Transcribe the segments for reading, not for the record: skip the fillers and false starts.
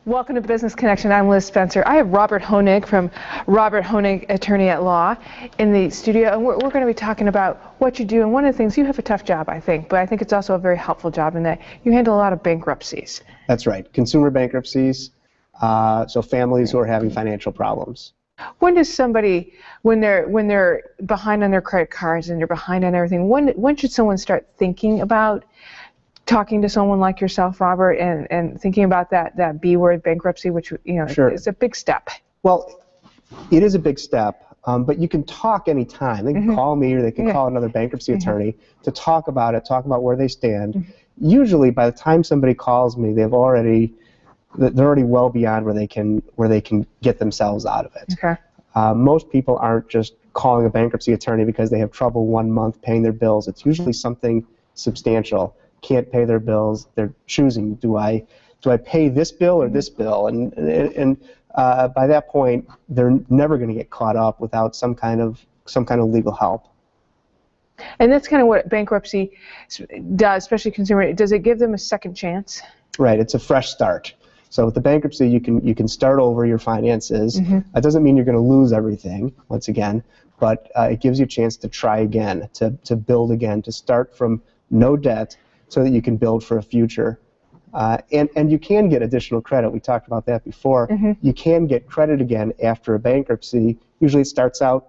Welcome to Business Connection. I'm Liz Spencer. I have Robert Honig from Robert Honig, Attorney at Law, in the studio, and we're going to be talking about what you do. And one of the things, you have a tough job, I think, but I think it's also a very helpful job in that you handle a lot of bankruptcies. That's right. Consumer bankruptcies, so families who are having financial problems. When does somebody, when they're behind on their credit cards and they're behind on everything, when should someone start thinking about talking to someone like yourself, Robert, and thinking about that B word, bankruptcy, which, you know, Sure. is a big step? Well, it is a big step, but you can talk anytime. They can call me or they can call another bankruptcy attorney to talk about it, talk about where they stand. Usually, by the time somebody calls me, they're already well beyond where they can get themselves out of it. Okay. Most people aren't just calling a bankruptcy attorney because they have trouble 1 month paying their bills. It's usually something substantial. Can't pay their bills. They're choosing, do I pay this bill or this bill? And by that point, they're never going to get caught up without some kind of legal help. And that's kind of what bankruptcy does, especially consumer. Does it give them a second chance? Right. It's a fresh start. So with the bankruptcy, you can start over your finances. That doesn't mean you're going to lose everything, once again, but it gives you a chance to try again, to build again, to start from no debt, so that you can build for a future. And you can get additional credit. We talked about that before. You can get credit again after a bankruptcy. Usually it starts out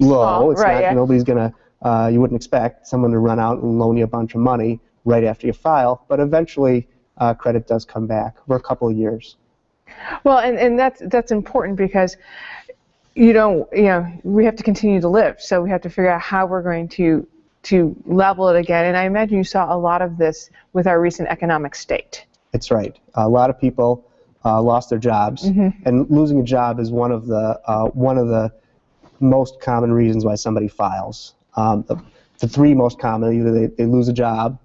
low. It's right, not, nobody's going to, you wouldn't expect someone to run out and loan you a bunch of money right after you file, but eventually credit does come back for a couple of years. Well, and that's important because we have to continue to live, so we have to figure out how we're going to level it again. And I imagine you saw a lot of this with our recent economic state. That's right. A lot of people lost their jobs, and losing a job is one of the most common reasons why somebody files. The three most common: either they lose a job,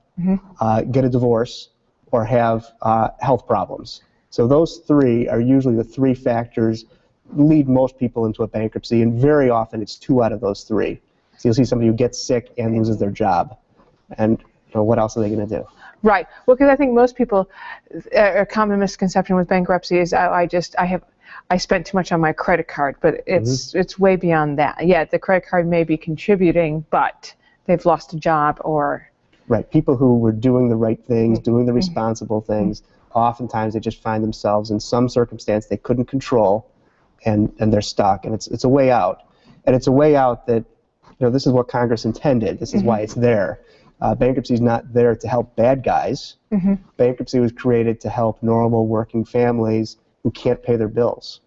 get a divorce, or have health problems. So those three are usually the three factors that lead most people into a bankruptcy, and very often it's two out of those three. So you'll see somebody who gets sick and loses their job, and what else are they going to do? Right. Well, because I think most people, a common misconception with bankruptcy is I spent too much on my credit card, but it's way beyond that. Yeah, the credit card may be contributing, but they've lost a job or. Right. People who were doing the right things, doing the responsible things, oftentimes they just find themselves in some circumstance they couldn't control, and they're stuck, and it's a way out, and it's a way out that. This is what Congress intended. This is why it's there. Bankruptcy is not there to help bad guys. Bankruptcy was created to help normal working families who can't pay their bills.